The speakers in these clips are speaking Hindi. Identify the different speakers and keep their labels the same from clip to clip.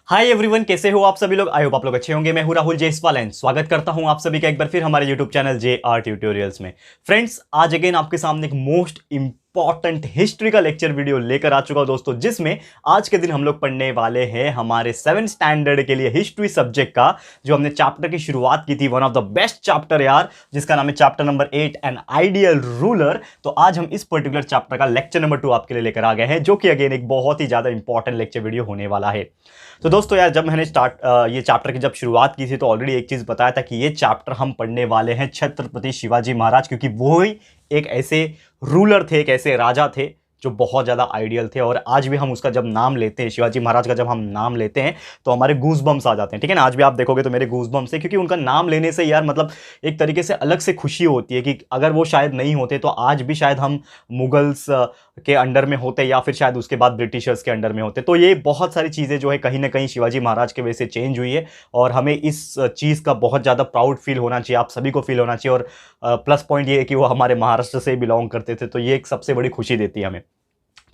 Speaker 1: हाय एवरीवन, कैसे हो आप सभी लोग। आई होप आप लोग अच्छे होंगे। मैं हूं राहुल जयसवाल एंड स्वागत करता हूं आप सभी का एक बार फिर हमारे यूट्यूब चैनल JR ट्यूटोरियल्स में। फ्रेंड्स, आज अगेन आपके सामने एक मोस्ट इंपॉर्टेंट हिस्ट्री का लेक्चर वीडियो लेकर आ चुका हूं दोस्तों, जिसमें आज के दिन हम लोग पढ़ने वाले हैं हमारे 7th स्टैंडर्ड के लिए हिस्ट्री सब्जेक्ट का जो हमने चैप्टर की शुरुआत की थी, one of the best chapter यार, जिसका नाम है chapter number 8 an ideal ruler. तो आज हम इस पर्टिकुलर चैप्टर का लेक्चर नंबर 2 आपके लिए लेकर आ गए हैं, जो कि अगेन एक बहुत ही ज्यादा इंपॉर्टेंट लेक्चर वीडियो होने वाला है। तो दोस्तों यार, जब मैंने ये चैप्टर की जब शुरुआत की थी तो ऑलरेडी एक चीज बताया था कि ये चैप्टर हम पढ़ने वाले हैं छत्रपति शिवाजी महाराज, क्योंकि वो ही एक ऐसे रूलर थे, एक ऐसे राजा थे जो बहुत ज़्यादा आइडियल थे। और आज भी हम उसका जब नाम लेते हैं, शिवाजी महाराज का जब हम नाम लेते हैं तो हमारे गूज बम्स आ जाते हैं, ठीक है ना। आज भी आप देखोगे तो मेरे गूज बम्स है, क्योंकि उनका नाम लेने से यार मतलब एक तरीके से अलग से खुशी होती है कि अगर वो शायद नहीं होते तो आज भी शायद हम मुगल्स के अंडर में होते या फिर शायद उसके बाद ब्रिटिशर्स के अंडर में होते। तो ये बहुत सारी चीज़ें जो है कहीं ना कहीं शिवाजी महाराज के वजह से चेंज हुई है, और हमें इस चीज़ का बहुत ज़्यादा प्राउड फील होना चाहिए, आप सभी को फील होना चाहिए। और प्लस पॉइंट ये है कि वो हमारे महाराष्ट्र से बिलोंग करते थे, तो ये एक सबसे बड़ी खुशी देती है हमें,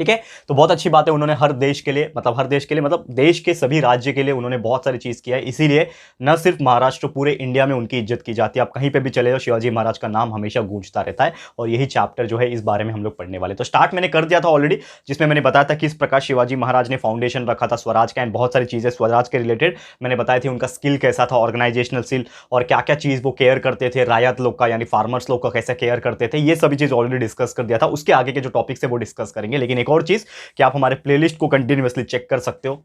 Speaker 1: ठीक है। तो बहुत अच्छी बात है, उन्होंने हर देश के लिए मतलब देश के सभी राज्य के लिए उन्होंने बहुत सारी चीज किया है। इसीलिए न सिर्फ महाराष्ट्र, पूरे इंडिया में उनकी इज्जत की जाती है। आप कहीं पे भी चले जाओ, शिवाजी महाराज का नाम हमेशा गूंजता रहता है। और यही चैप्टर जो है इस बारे में हम लोग पढ़ने वाले। तो स्टार्ट मैंने कर दिया था ऑलरेडी, जिसमें मैंने बताया था किस प्रकार शिवाजी महाराज ने फाउंडेशन रखा था स्वराज का, एंड बहुत सारी चीजें स्वराज के रिलेटेड मैंने बताई थी। उनका स्किल कैसा था, ऑर्गेनाइजेशनल स्किल, और क्या क्या चीज वो केयर करते थे, रायत लोग का यानी फार्मर्स लोग का कैसे केयर करते थे, ये सभी चीज ऑलरेडी डिस्कस कर दिया था। उसके आगे के जो टॉपिक्स है वो डिस्कस करेंगे। लेकिन एक और चीज, आप हमारे प्लेलिस्ट को कंटिन्यूअसली चेक कर सकते हो।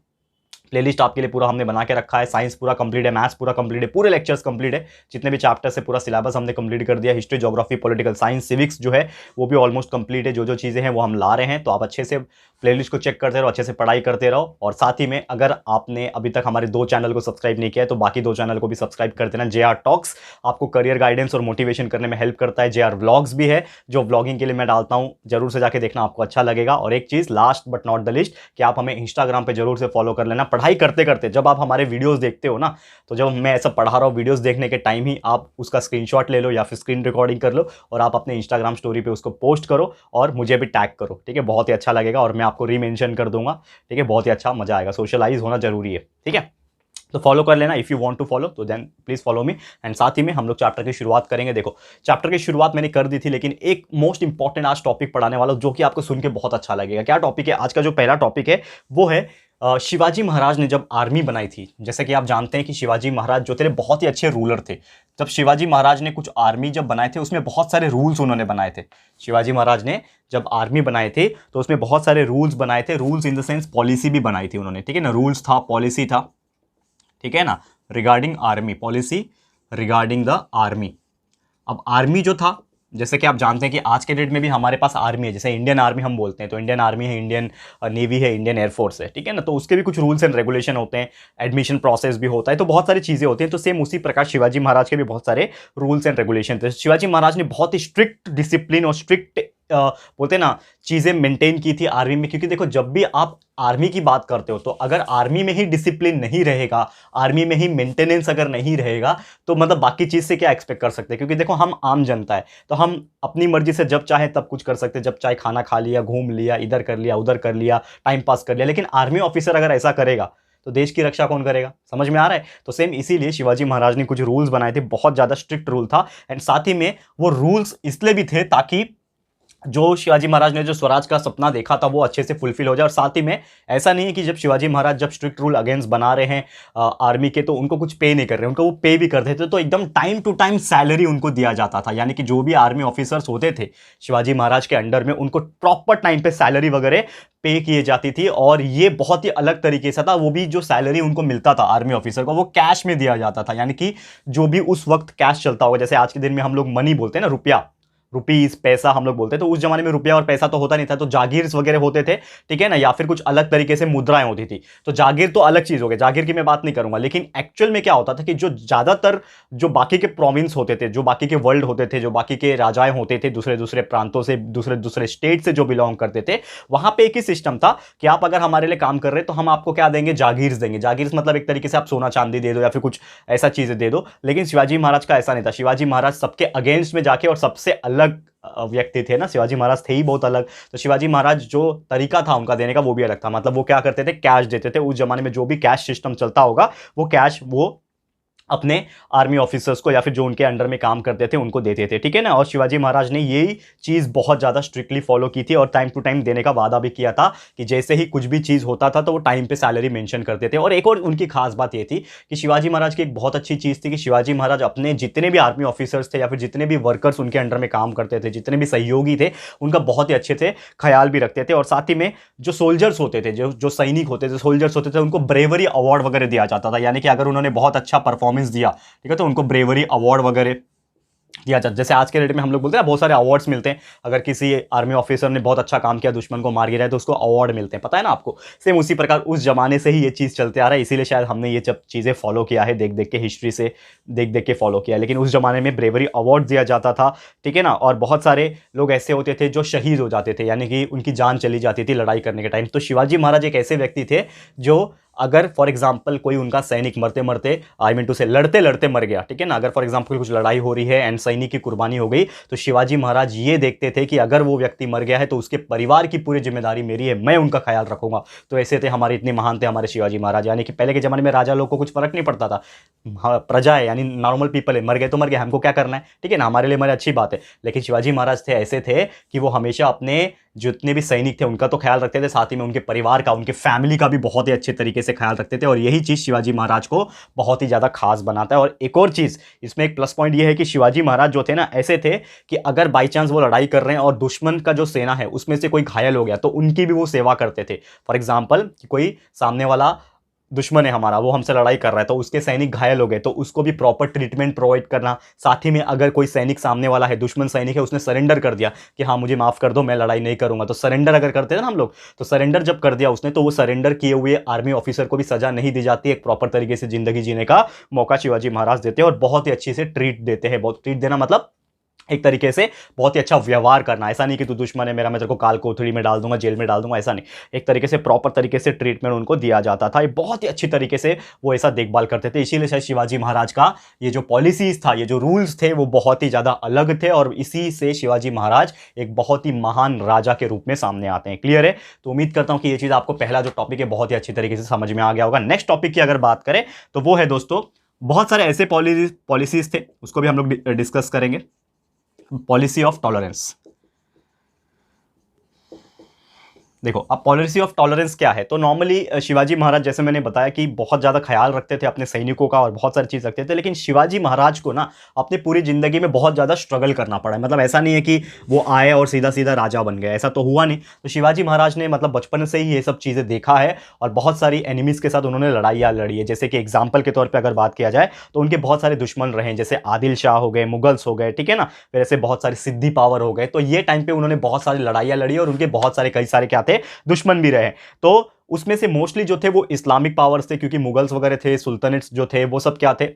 Speaker 1: प्लेलिस्ट आपके लिए पूरा हमने बना के रखा है। साइंस पूरा कंप्लीट है, मैथ्स पूरा कंप्लीट है, पूरे लेक्चर्स कंप्लीट है, जितने भी चैप्टर्स है पूरा सिलेबस हमने कंप्लीट कर दिया। History, geography, political science, civics जो है वो भी ऑलमोस्ट कंप्लीट है। जो जो चीज़ें हैं वो हम ला रहे हैं। तो आप अच्छे से प्लेलिस्ट को चेक करते रहो, अच्छे से पढ़ाई करते रहो। और साथ ही में अगर आपने अभी तक हमारे 2 चैनल को सब्सक्राइब नहीं किया है तो बाकी 2 चैनल को भी सब्सक्राइब कर देना। JR टॉक्स आपको करियर गाइडेंस और मोटिवेशन करने में हेल्प करता है। JR व्लॉग्स भी है जो व्लॉगिंग के लिए मैं डालता हूँ, जरूर से जाके देखना, आपको अच्छा लगेगा। और एक चीज़ last but not the least, कि आप हमें इंस्टाग्राम पे जरूर से फॉलो कर लेना। पढ़ाई करते करते जब आप हमारे वीडियोस देखते हो ना, तो जब मैं ऐसा पढ़ा रहा हूँ वीडियोस देखने के टाइम ही आप उसका स्क्रीनशॉट ले लो या फिर स्क्रीन रिकॉर्डिंग कर लो और आप अपने इंस्टाग्राम स्टोरी पे उसको पोस्ट करो और मुझे भी टैग करो, ठीक है। बहुत ही अच्छा लगेगा और मैं आपको रीमेंशन कर दूंगा, ठीक है। बहुत ही अच्छा मजा आएगा, सोशलाइज होना जरूरी है, ठीक है। तो फॉलो कर लेना, if you want to follow तो then please follow me. And साथ ही में हम लोग चैप्टर की शुरुआत करेंगे। देखो, चैप्टर की शुरुआत मैंने कर दी थी, लेकिन एक मोस्ट इंपॉर्टेंट आज टॉपिक पढ़ाने वाला हूं जो कि आपको सुन के बहुत अच्छा लगेगा। क्या टॉपिक है आज का? जो पहला टॉपिक है वो है शिवाजी महाराज ने जब आर्मी बनाई थी। जैसे कि आप जानते हैं कि शिवाजी महाराज जो थे बहुत ही अच्छे रूलर थे। जब शिवाजी महाराज ने कुछ आर्मी जब बनाए थे उसमें बहुत सारे रूल्स उन्होंने बनाए थे। शिवाजी महाराज ने जब आर्मी बनाए थे तो उसमें बहुत सारे रूल्स बनाए थे। Rules in the sense policy भी बनाई थी उन्होंने, ठीक है ना। रूल्स था, पॉलिसी था, ठीक है ना, regarding army, policy regarding the army. अब आर्मी जो था, जैसे कि आप जानते हैं कि आज के डेट में भी हमारे पास आर्मी है, जैसे इंडियन आर्मी हम बोलते हैं, तो इंडियन आर्मी है, इंडियन नेवी है, इंडियन एयरफोर्स है, ठीक है ना। तो उसके भी कुछ रूल्स एंड रेगुलेशन होते हैं, एडमिशन प्रोसेस भी होता है, तो बहुत सारी चीज़ें होती हैं। तो सेम उसी प्रकार शिवाजी महाराज के भी बहुत सारे रूल्स एंड रेगुलेशन थे। शिवाजी महाराज ने बहुत ही स्ट्रिक्ट डिसिप्लिन और स्ट्रिक्ट बोलते हैं ना चीज़ें मेंटेन की थी आर्मी में। क्योंकि देखो, जब भी आप आर्मी की बात करते हो तो अगर आर्मी में ही डिसिप्लिन नहीं रहेगा, आर्मी में ही मेंटेनेंस अगर नहीं रहेगा, तो मतलब बाकी चीज़ से क्या एक्सपेक्ट कर सकते हैं। क्योंकि देखो, हम आम जनता है तो हम अपनी मर्जी से जब चाहे तब कुछ कर सकते हैं। जब चाहे खाना खा लिया, घूम लिया, इधर कर लिया, उधर कर लिया, टाइम पास कर लिया। लेकिन आर्मी ऑफिसर अगर ऐसा करेगा तो देश की रक्षा कौन करेगा? समझ में आ रहा है? तो सेम इसीलिए शिवाजी महाराज ने कुछ रूल्स बनाए थे, बहुत ज़्यादा स्ट्रिक्ट रूल था। एंड साथ ही में वो रूल्स इसलिए भी थे ताकि जो शिवाजी महाराज ने जो स्वराज का सपना देखा था वो अच्छे से फुलफिल हो जाए। और साथ ही में ऐसा नहीं है कि जब शिवाजी महाराज जब स्ट्रिक्ट रूल अगेंस्ट बना रहे हैं आर्मी के, तो उनको कुछ पे नहीं कर रहे हैं, उनको वो पे भी कर देते। तो एकदम टाइम टू टाइम सैलरी उनको दिया जाता था। यानी कि जो भी आर्मी ऑफिसर्स होते थे शिवाजी महाराज के अंडर में, उनको प्रॉपर टाइम पे सैलरी वगैरह पे किए जाती थी। और ये बहुत ही अलग तरीके से था। वो भी जो सैलरी उनको मिलता था आर्मी ऑफिसर को, वो कैश में दिया जाता था। यानी कि जो भी उस वक्त कैश चलता होगा, जैसे आज के दिन में हम लोग मनी बोलते हैं ना, रुपया, रुपीस, पैसा हम लोग बोलते हैं, तो उस जमाने में रुपया और पैसा तो होता नहीं था। तो जागीर्स वगैरह होते थे, ठीक है ना, या फिर कुछ अलग तरीके से मुद्राएं होती थी। तो जागीर तो अलग चीज हो गई, जागीर की मैं बात नहीं करूंगा। लेकिन एक्चुअल में क्या होता था कि जो ज्यादातर जो बाकी के प्रोविंस होते थे, जो बाकी के वर्ल्ड होते थे, जो बाकी के राजाएं होते थे, दूसरे दूसरे प्रांतों से, दूसरे दूसरे स्टेट से जो बिलोंग करते थे, वहां पे एक ही सिस्टम था कि आप अगर हमारे लिए काम कर रहे हैं तो हम आपको क्या देंगे? जागीर्स देंगे। जागीर्स मतलब एक तरीके से आप सोना चांदी दे दो या फिर कुछ ऐसा चीजें दे दो। लेकिन शिवाजी महाराज का ऐसा नहीं था। शिवाजी महाराज सबके अगेंस्ट में जाके और सबसे अलग व्यक्ति थे ना, शिवाजी महाराज थे ही बहुत अलग। तो शिवाजी महाराज जो तरीका था उनका देने का वो भी अलग था। मतलब वो क्या करते थे, कैश देते थे। उस जमाने में जो भी कैश सिस्टम चलता होगा वो कैश वो अपने आर्मी ऑफिसर्स को या फिर जो उनके अंडर में काम करते थे उनको देते थे, ठीक है ना। और शिवाजी महाराज ने यही चीज़ बहुत ज़्यादा स्ट्रिक्टली फॉलो की थी और टाइम टू टाइम देने का वादा भी किया था कि जैसे ही कुछ भी चीज़ होता था तो वो टाइम पे सैलरी मेंशन करते थे। और एक और उनकी खास बात ये थी कि शिवाजी महाराज की एक बहुत अच्छी चीज़ थी कि शिवाजी महाराज अपने जितने भी आर्मी ऑफिसर्स थे या फिर जितने भी वर्कर्स उनके अंडर में काम करते थे, जितने भी सहयोगी थे, उनका बहुत ही अच्छे से ख्याल भी रखते थे। और साथ ही में जो सोल्जर्स होते थे, जो सैनिक होते थे, सोल्जर्स होते थे, उनको ब्रेवरी अवार्ड वगैरह दिया जाता था। यानी कि अगर उन्होंने बहुत अच्छा परफॉर्मेंस दिया, ठीक है, तो उनको ब्रेवरी अवार्ड वगैरह दिया जाता। जैसे आज के डेट में हम लोग बोलते हैं बहुत सारे अवार्ड्स मिलते हैं, अगर किसी आर्मी ऑफिसर ने बहुत अच्छा काम किया, दुश्मन को मार गिराया, तो उसको अवार्ड मिलते हैं, पता है ना आपको। सेम उसी प्रकार उस जमाने से ही ये चीज़ चलते आ रहा है, इसीलिए शायद हमने ये सब चीज़ें फॉलो किया है, देख देख के, हिस्ट्री से देख देख के फॉलो किया है। लेकिन उस जमाने में ब्रेवरी अवार्ड दिया जाता था, ठीक है ना। और बहुत सारे लोग ऐसे होते थे जो शहीद हो जाते थे, यानी कि उनकी जान चली जाती थी लड़ाई करने के टाइम। तो शिवाजी महाराज एक ऐसे व्यक्ति थे जो अगर फॉर एग्जाम्पल कोई उनका सैनिक मरते मरते, आई मीन टू से लड़ते लड़ते मर गया, ठीक है ना, अगर फॉर एग्जाम्पल कुछ लड़ाई हो रही है एंड सैनिक की कुर्बानी हो गई, तो शिवाजी महाराज ये देखते थे कि अगर वो व्यक्ति मर गया है तो उसके परिवार की पूरी जिम्मेदारी मेरी है, मैं उनका ख्याल रखूंगा। तो ऐसे थे हमारे, इतने महान थे हमारे शिवाजी महाराज। यानी कि पहले के जमाने में राजा लोग को कुछ फर्क नहीं पड़ता था, प्रजा है यानी नॉर्मल पीपल है, मर गए तो मर गए, हमको क्या करना है, ठीक है ना, हमारे लिए मरे अच्छी बात है। लेकिन शिवाजी महाराज थे ऐसे थे कि वो हमेशा अपने जितने भी सैनिक थे उनका तो ख्याल रखते थे, साथ ही में उनके परिवार का, उनके फैमिली का भी बहुत ही अच्छे तरीके से ख्याल रखते थे। और यही चीज़ शिवाजी महाराज को बहुत ही ज़्यादा खास बनाता है। और एक और चीज़ इसमें एक प्लस पॉइंट ये है कि शिवाजी महाराज जो थे ना, ऐसे थे कि अगर बाई चांस वो लड़ाई कर रहे हैं और दुश्मन का जो सेना है उसमें से कोई घायल हो गया तो उनकी भी वो सेवा करते थे। फॉर एग्जाम्पल कोई सामने वाला दुश्मन है हमारा, वो हमसे लड़ाई कर रहा है, तो उसके सैनिक घायल हो गए तो उसको भी प्रॉपर ट्रीटमेंट प्रोवाइड करना। साथ ही में अगर कोई सैनिक सामने वाला है, दुश्मन सैनिक है, उसने सरेंडर कर दिया कि हाँ मुझे माफ़ कर दो, मैं लड़ाई नहीं करूंगा, तो सरेंडर अगर करते हैं ना हम लोग, तो सरेंडर जब कर दिया उसने, तो वो सरेंडर किए हुए आर्मी ऑफिसर को भी सजा नहीं दी जाती, एक प्रॉपर तरीके से जिंदगी जीने का मौका शिवाजी महाराज देते हैं और बहुत ही अच्छे से ट्रीट देते हैं। बहुत ट्रीट देना मतलब एक तरीके से बहुत ही अच्छा व्यवहार करना। ऐसा नहीं कि तू दुश्मन है मेरा, मैं तेरे को काल कोठरी में डाल दूंगा, जेल में डाल दूंगा, ऐसा नहीं। एक तरीके से प्रॉपर तरीके से ट्रीटमेंट उनको दिया जाता था। ये बहुत ही अच्छी तरीके से वो ऐसा देखभाल करते थे। इसीलिए शायद शिवाजी महाराज का ये जो पॉलिसीज था, ये जो रूल्स थे, वो बहुत ही ज़्यादा अलग थे और इसी से शिवाजी महाराज एक बहुत ही महान राजा के रूप में सामने आते हैं। क्लियर है? तो उम्मीद करता हूँ कि ये चीज़ आपको पहला जो टॉपिक है बहुत ही अच्छी तरीके से समझ में आ गया होगा। नेक्स्ट टॉपिक की अगर बात करें तो वो है दोस्तों, बहुत सारे ऐसे पॉलिसीज थे, उसको भी हम लोग डिस्कस करेंगे। Policy of tolerance. देखो अब पॉलिसी ऑफ टॉलरेंस क्या है, तो नॉर्मली शिवाजी महाराज जैसे मैंने बताया कि बहुत ज़्यादा ख्याल रखते थे अपने सैनिकों का और बहुत सारी चीज़ रखते थे। लेकिन शिवाजी महाराज को ना अपनी पूरी ज़िंदगी में बहुत ज़्यादा स्ट्रगल करना पड़ा है। मतलब ऐसा नहीं है कि वो आए और सीधा सीधा राजा बन गए, ऐसा तो हुआ नहीं। तो शिवाजी महाराज ने मतलब बचपन से ही ये सब चीज़ें देखा है और बहुत सारी एनिमीज़ के साथ उन्होंने लड़ाइयाँ लड़ी है। जैसे कि एग्जाम्पल के तौर पर अगर बात किया जाए तो उनके बहुत सारे दुश्मन रहे, जैसे आदिल शाह हो गए, मुगल्स हो गए, ठीक है ना, फिर ऐसे बहुत सारे सिद्दी पावर हो गए। तो ये टाइम पर उन्होंने बहुत सारी लड़ाइयाँ लड़ी और उनके बहुत सारे कई सारे क्या थे, दुश्मन भी रहे। तो उसमें से मोस्टली जो थे वो इस्लामिक पावर्स थे, क्योंकि मुगल्स वगैरह थे, सुल्तानेट्स जो थे वो सब क्या थे,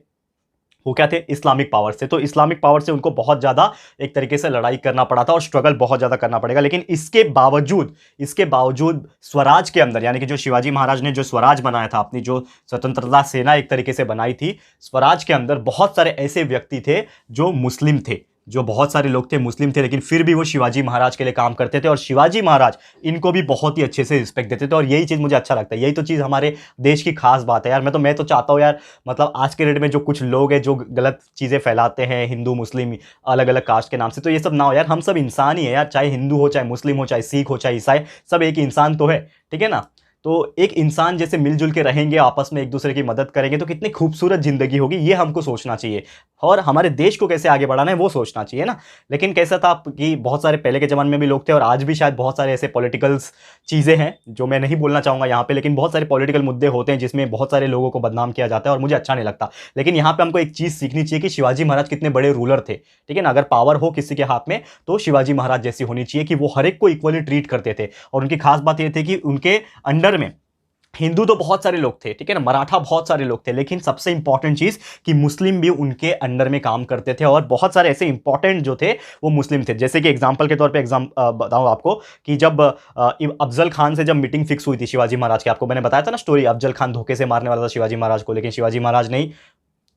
Speaker 1: वो क्या थे, इस्लामिक पावर्स थे। तो इस्लामिक पावर से उनको बहुत ज़्यादा एक तरीके से लड़ाई करना पड़ा था और स्ट्रगल बहुत ज़्यादा करना पड़ेगा। लेकिन इसके बावजूद स्वराज के अंदर, यानी कि जो शिवाजी महाराज ने जो स्वराज बनाया था, अपनी जो स्वतंत्रता सेना एक तरीके से बनाई थी, स्वराज के अंदर बहुत सारे ऐसे व्यक्ति थे जो मुस्लिम थे, जो बहुत सारे लोग थे मुस्लिम थे, लेकिन फिर भी वो शिवाजी महाराज के लिए काम करते थे और शिवाजी महाराज इनको भी बहुत ही अच्छे से रिस्पेक्ट देते थे। और यही चीज़ मुझे अच्छा लगता है, यही तो चीज़ हमारे देश की खास बात है यार। मैं तो चाहता हूँ यार, मतलब आज के डेट में जो कुछ लोग हैं जो गलत चीज़ें फैलाते हैं हिंदू मुस्लिम अलग अलग कास्ट के नाम से, तो ये सब ना हो यार। हम सब इंसान ही है यार, चाहे हिंदू हो, चाहे मुस्लिम हो, चाहे सिख हो, चाहे ईसाई, सब एक ही इंसान तो है, ठीक है ना। तो एक इंसान जैसे मिलजुल के रहेंगे, आपस में एक दूसरे की मदद करेंगे, तो कितनी खूबसूरत जिंदगी होगी, ये हमको सोचना चाहिए। और हमारे देश को कैसे आगे बढ़ाना है वो सोचना चाहिए ना। लेकिन कैसा था कि बहुत सारे पहले के ज़माने में भी लोग थे और आज भी शायद बहुत सारे ऐसे पॉलिटिकल्स चीज़ें हैं जो मैं नहीं बोलना चाहूँगा यहाँ पे, लेकिन बहुत सारे पॉलिटिकल मुद्दे होते हैं जिसमें बहुत सारे लोगों को बदनाम किया जाता है और मुझे अच्छा नहीं लगता। लेकिन यहाँ पर हमको एक चीज़ सीखनी चाहिए कि शिवाजी महाराज कितने बड़े रूलर थे, ठीक है ना। अगर पावर हो किसी के हाथ में तो शिवाजी महाराज जैसी होनी चाहिए कि वो हर एक को इक्वली ट्रीट करते थे। और उनकी खास बात ये थी कि उनके अंडर में हिंदू तो बहुत सारे लोग थे, ठीक है ना, मराठा बहुत सारे लोग थे, लेकिन सबसे इंपॉर्टेंट चीज़ कि मुस्लिम भी उनके अंडर में काम करते थे और बहुत सारे ऐसे इंपॉर्टेंट जो थे वो मुस्लिम थे। जैसे कि एग्जांपल के तौर पे बताऊं आपको कि जब अफजल खान से जब मीटिंग फिक्स हुई थी शिवाजी महाराज की, आपको मैंने बताया था ना स्टोरी, अफजल खान धोखे से मारने वाला था शिवाजी महाराज को, लेकिन शिवाजी महाराज ने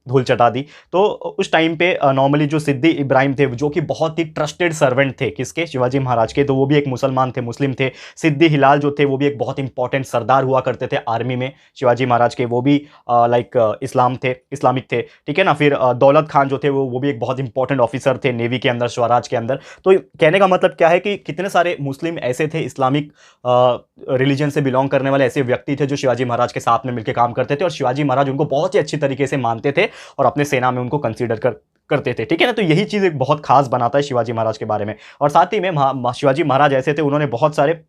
Speaker 1: धूल चटा दी। तो उस टाइम पे नॉर्मली जो सिद्दी इब्राहिम थे, जो कि बहुत ही ट्रस्टेड सर्वेंट थे किसके, शिवाजी महाराज के, तो वो भी एक मुसलमान थे, मुस्लिम थे। सिद्दी हिलाल जो थे वो भी एक बहुत इंपॉर्टेंट सरदार हुआ करते थे आर्मी में शिवाजी महाराज के, वो भी इस्लामिक थे, ठीक है ना। फिर दौलत खान जो थे वो भी एक बहुत इंपॉर्टेंट ऑफिसर थे नेवी के अंदर, स्वराज के अंदर। तो कहने का मतलब क्या है कि कितने सारे मुस्लिम ऐसे थे, इस्लामिक रिलीजन से बिलोंग करने वाले ऐसे व्यक्ति थे जो शिवाजी महाराज के साथ में मिलकर काम करते थे, और शिवाजी महाराज उनको बहुत ही अच्छी तरीके से मानते थे और अपने सेना में उनको कंसीडर करते थे, ठीक है ना। तो यही चीज एक बहुत खास बनाता है शिवाजी महाराज के बारे में। और साथ ही में शिवाजी महाराज ऐसे थे, उन्होंने बहुत सारे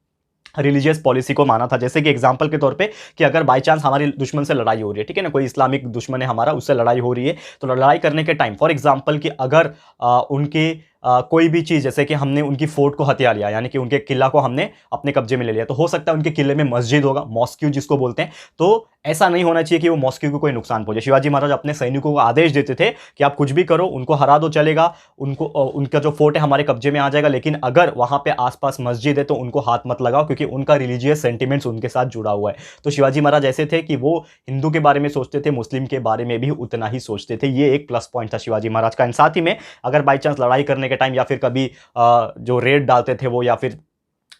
Speaker 1: रिलीजियस पॉलिसी को माना था। जैसे कि एग्जांपल के तौर पे कि अगर बाय चांस हमारी दुश्मन से लड़ाई हो रही है, ठीक है ना, कोई इस्लामिक दुश्मन है हमारा, उससे लड़ाई हो रही है, तो लड़ाई करने के टाइम फॉर एग्जांपल कि अगर उनके कोई भी चीज़, जैसे कि हमने उनकी फोर्ट को हथिया लिया, यानी कि उनके किला को हमने अपने कब्जे में ले लिया, तो हो सकता है उनके किले में मस्जिद होगा, मॉस्क्यू जिसको बोलते हैं, तो ऐसा नहीं होना चाहिए कि वो मॉस्क्यू को कोई नुकसान पहुंचे। शिवाजी महाराज अपने सैनिकों को आदेश देते थे कि आप कुछ भी करो, उनको हरा दो चलेगा, उनको उनका जो फोर्ट है हमारे कब्जे में आ जाएगा, लेकिन अगर वहां पे आसपास मस्जिद है तो उनको हाथ मत लगाओ, क्योंकि उनका रिलीजियस सेंटिमेंट्स उनके साथ जुड़ा हुआ है। तो शिवाजी महाराज ऐसे थे कि वो हिंदू के बारे में सोचते थे, मुस्लिम के बारे में भी उतना ही सोचते थे। ये एक प्लस पॉइंट था शिवाजी महाराज का। साथ ही में अगर बाई चांस लड़ाई करने के टाइम या फिर कभी जो रेड डालते थे वो, या फिर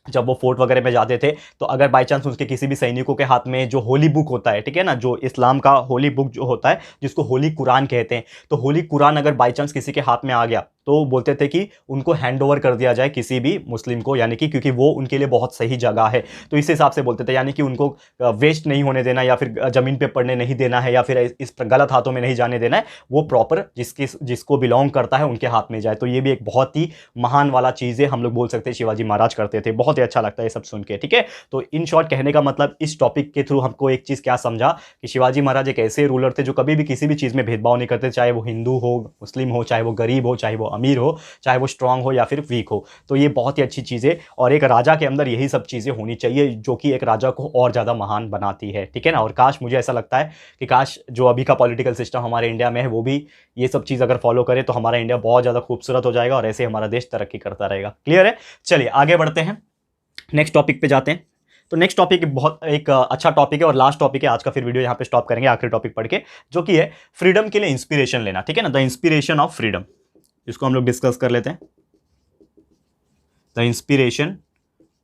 Speaker 1: जब वो फोर्ट वगैरह में जाते थे, तो अगर बाय चांस उसके किसी भी सैनिकों के हाथ में जो होली बुक होता है, ठीक है ना, जो इस्लाम का होली बुक जो होता है जिसको होली कुरान कहते हैं, तो होली कुरान अगर बाय चांस किसी के हाथ में आ गया तो बोलते थे कि उनको हैंड ओवर कर दिया जाए किसी भी मुस्लिम को, यानी कि क्योंकि वो उनके लिए बहुत सही जगह है, तो इस हिसाब से बोलते थे, यानी कि उनको वेस्ट नहीं होने देना, या फिर जमीन पे पड़ने नहीं देना है, या फिर इस गलत हाथों में नहीं जाने देना है, वो प्रॉपर जिसको बिलोंग करता है उनके हाथ में जाए। तो ये भी एक बहुत ही महान वाला चीज़ है, हम लोग बोल सकते हैं शिवाजी महाराज करते थे। बहुत ही अच्छा लगता है ये सब सुन के, ठीक है। तो इन शॉर्ट कहने का मतलब इस टॉपिक के थ्रू हमको एक चीज़ क्या समझा कि शिवाजी महाराज एक ऐसे रूलर थे जो कभी भी किसी भी चीज़ में भेदभाव नहीं करते, चाहे वो हिंदू हो, मुस्लिम हो, चाहे वो गरीब हो, चाहे वो अमीर हो, चाहे वो स्ट्रांग हो या फिर वीक हो। तो ये बहुत ही अच्छी चीज़ है, और एक राजा के अंदर यही सब चीज़ें होनी चाहिए जो कि एक राजा को और ज़्यादा महान बनाती है, ठीक है ना। और काश, मुझे ऐसा लगता है कि काश जो अभी का पॉलिटिकल सिस्टम हमारे इंडिया में है वो भी ये सब चीज़ अगर फॉलो करे तो हमारा इंडिया बहुत ज़्यादा खूबसूरत हो जाएगा और ऐसे हमारा देश तरक्की करता रहेगा। क्लियर है? चलिए आगे बढ़ते हैं, नेक्स्ट टॉपिक पे जाते हैं। तो नेक्स्ट टॉपिक बहुत एक अच्छा टॉपिक है और लास्ट टॉपिक है आज का, फिर वीडियो यहाँ पे स्टॉप करेंगे आखिरी टॉपिक पढ़ के, जो कि है फ्रीडम के लिए इंस्पिरेशन लेना, ठीक है ना। द इंस्पिरेशन ऑफ फ्रीडम, इसको हम लोग डिस्कस कर लेते हैं। The inspiration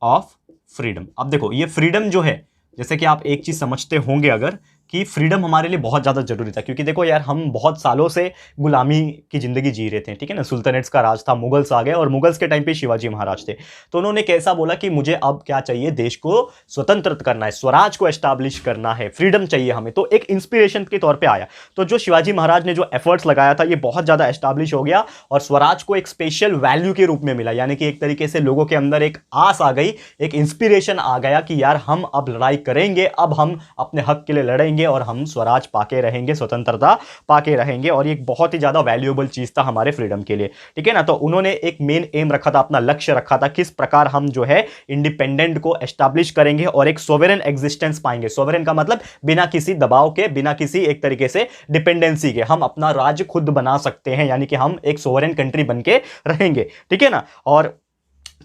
Speaker 1: of freedom. अब देखो, ये फ्रीडम जो है, जैसे कि आप एक चीज समझते होंगे अगर, कि फ्रीडम हमारे लिए बहुत ज़्यादा जरूरी था, क्योंकि देखो यार, हम बहुत सालों से गुलामी की ज़िंदगी जी रहे थे, ठीक है ना। सुल्तानेट्स का राज था, मुगल्स आ गए, और मुगल्स के टाइम पे शिवाजी महाराज थे। तो उन्होंने कैसा बोला कि मुझे अब क्या चाहिए, देश को स्वतंत्र करना है, स्वराज को एस्टैब्लिश करना है, फ्रीडम चाहिए हमें। तो एक इंस्पिरेशन के तौर पर आया। तो जो शिवाजी महाराज ने जो एफर्ट्स लगाया था, ये बहुत ज़्यादा एस्टैब्लिश हो गया और स्वराज को एक स्पेशल वैल्यू के रूप में मिला, यानी कि एक तरीके से लोगों के अंदर एक आस आ गई, एक इंस्पिरेशन आ गया कि यार हम अब लड़ाई करेंगे, अब हम अपने हक के लिए लड़ेंगे और हम स्वराज पाके रहेंगे, स्वतंत्रता पाके रहेंगे। और ये एक बहुत ही ज्यादा वैल्यूएबल चीज था हमारे फ्रीडम के लिए, ठीक है ना। तो उन्होंने एक मेन एम रखा था, अपना लक्ष्य रखा था, किस प्रकार हम जो है इंडिपेंडेंट को एस्टैब्लिश करेंगे और एक सोवरेन एग्जिस्टेंस पाएंगे। सोवरेन का मतलब बिना किसी दबाव के, बिना किसी एक तरीके से डिपेंडेंसी के हम अपना राज्य खुद बना सकते हैं, यानी कि हम एक सोवरेन कंट्री बन के रहेंगे, ठीक है ना। और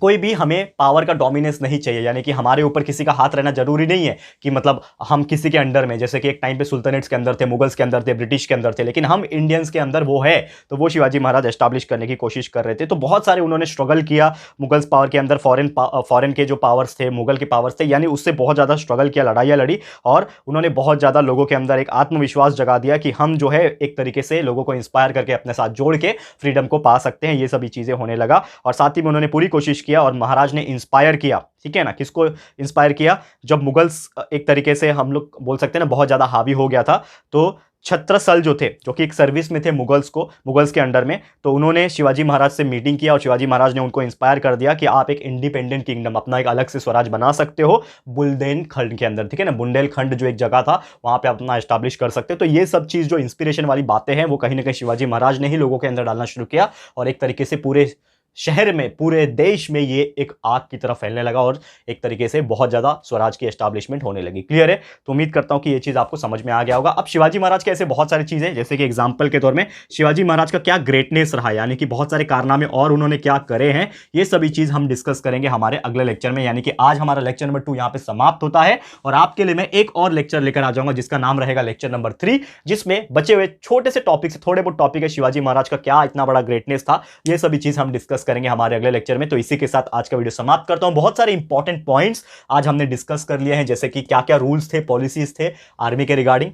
Speaker 1: कोई भी हमें पावर का डोमिनेंस नहीं चाहिए, यानी कि हमारे ऊपर किसी का हाथ रहना जरूरी नहीं है कि मतलब हम किसी के अंडर में, जैसे कि एक टाइम पे सुल्तानेट्स के अंदर थे, मुगल्स के अंदर थे, ब्रिटिश के अंदर थे, लेकिन हम इंडियंस के अंदर वो है। तो वो शिवाजी महाराज एस्टैब्लिश करने की कोशिश कर रहे थे। तो बहुत सारे उन्होंने स्ट्रगल किया मुगल्स पावर के अंदर, फॉरेन के जो पावर्स थे, मुगल के पावर्स थे, यानी उससे बहुत ज़्यादा स्ट्रगल किया, लड़ाइयाँ लड़ी, और उन्होंने बहुत ज़्यादा लोगों के अंदर एक आत्मविश्वास जगा दिया कि हम जो है एक तरीके से लोगों को इंस्पायर करके अपने साथ जोड़ के फ्रीडम को पा सकते हैं। ये सभी चीज़ें होने लगा, और साथ ही में उन्होंने पूरी कोशिश किया, और महाराज ने इंस्पायर किया, ठीक है ना। किसको इंस्पायर किया? जब मुगल्स एक तरीके से हम लोग बोल सकते हैं ना बहुत ज्यादा हावी हो गया था, तो छत्रसल जो थे, जो कि एक सर्विस में थे मुगल्स के अंडर में, तो उन्होंने शिवाजी महाराज से मीटिंग किया और शिवाजी महाराज ने उनको इंस्पायर कर दिया कि आप एक इंडिपेंडेंट किंगडम, अपना एक अलग से स्वराज बना सकते हो बुंदेलखंड के अंदर, ठीक है ना। बुंदेलखंड जो एक जगह था, वहां पे अपना एस्टैब्लिश कर सकते हो। तो ये सब चीज जो इंस्पिरेशन वाली बातें हैं, वो कहीं ना कहीं शिवाजी महाराज ने ही लोगों के अंदर डालना शुरू किया, और एक तरीके से पूरे शहर में, पूरे देश में ये एक आग की तरह फैलने लगा और एक तरीके से बहुत ज्यादा स्वराज की एस्टैब्लिशमेंट होने लगी। क्लियर है? तो उम्मीद करता हूं कि ये चीज आपको समझ में आ गया होगा। अब शिवाजी महाराज के ऐसे बहुत सारी चीजें, जैसे कि एग्जांपल के तौर में शिवाजी महाराज का क्या ग्रेटनेस रहा, यानी कि बहुत सारे कारनामे और उन्होंने क्या करे हैं, ये सभी चीज हम डिस्कस करेंगे हमारे अगले लेक्चर में। यानी कि आज हमारा लेक्चर नंबर 2 यहां पे समाप्त होता है और आपके लिए मैं एक और लेक्चर लेकर आ जाऊंगा जिसका नाम रहेगा लेक्चर नंबर 3, जिसमें बचे हुए छोटे से टॉपिक से, थोड़े बहुत टॉपिक है, शिवाजी महाराज का क्या इतना बड़ा ग्रेटनेस था, ये सभी चीज हम डिस्कस करेंगे हमारे अगले लेक्चर में। तो इसी के साथ आज का वीडियो समाप्त करता हूं। बहुत सारे इंपॉर्टेंट पॉइंट्स आज हमने डिस्कस कर लिए हैं, जैसे कि क्या क्या रूल्स थे, पॉलिसीज थे आर्मी के रिगार्डिंग,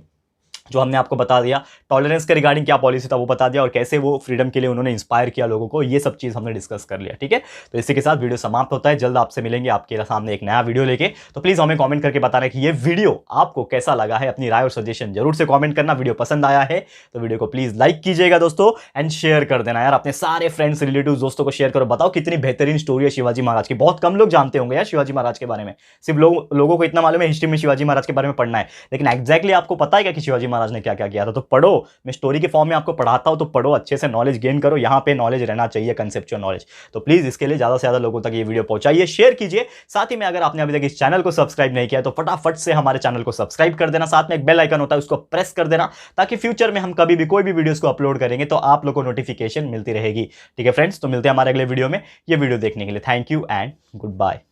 Speaker 1: जो हमने आपको बता दिया। टॉलरेंस के रिगार्डिंग क्या पॉलिसी था वो बता दिया, और कैसे वो फ्रीडम के लिए उन्होंने इंस्पायर किया लोगों को, ये सब चीज हमने डिस्कस कर लिया। ठीक है, तो इसी के साथ वीडियो समाप्त होता है। जल्द आपसे मिलेंगे आपके सामने एक नया वीडियो लेके। तो प्लीज हमें कमेंट करके बताना है कि ये वीडियो आपको कैसा लगा है। अपनी राय और सजेशन जरूर से कमेंट करना। वीडियो पसंद आया है तो वीडियो को प्लीज लाइक कीजिएगा दोस्तों, एंड शेयर कर देना यार, अपने सारे फ्रेंड्स रिलेटिव दोस्तों को शेयर करो। बताओ कितनी बेहतरीन स्टोरी है शिवाजी महाराज की। बहुत कम लोग जानते होंगे यार शिवाजी महाराज के बारे में, सिर्फ लोगों को इतना मालूम है हिस्ट्री में शिवाजी महाराज के बारे में पढ़ना है, लेकिन एक्जैक्टली आपको पता है क्या कि शिवाजी महाराज ने क्या क्या किया था? तो पढ़ो, मैं स्टोरी के फॉर्म में आपको पढ़ाता हूं, तो पढ़ो, अच्छे से नॉलेज गेन करो। यहां पे नॉलेज रहना चाहिए, कंसेप्चुअल नॉलेज। तो प्लीज इसके लिए ज्यादा से ज्यादा लोगों तक ये वीडियो पहुंचाइए, शेयर कीजिए। साथ ही में अगर आपने अभी तक इस चैनल को सब्सक्राइब नहीं किया तो फटाफट से हमारे चैनल को सब्सक्राइब कर देना। साथ में एक बेल आइकन होता है, उसको प्रेस कर देना, ताकि फ्यूचर में हम कभी भी कोई भी वीडियोस को अपलोड करेंगे तो आप लोगों को नोटिफिकेशन मिलती रहेगी। ठीक है फ्रेंड्स, तो मिलते हैं हमारे अगले वीडियो में। ये वीडियो देखने के लिए thank you and good bye.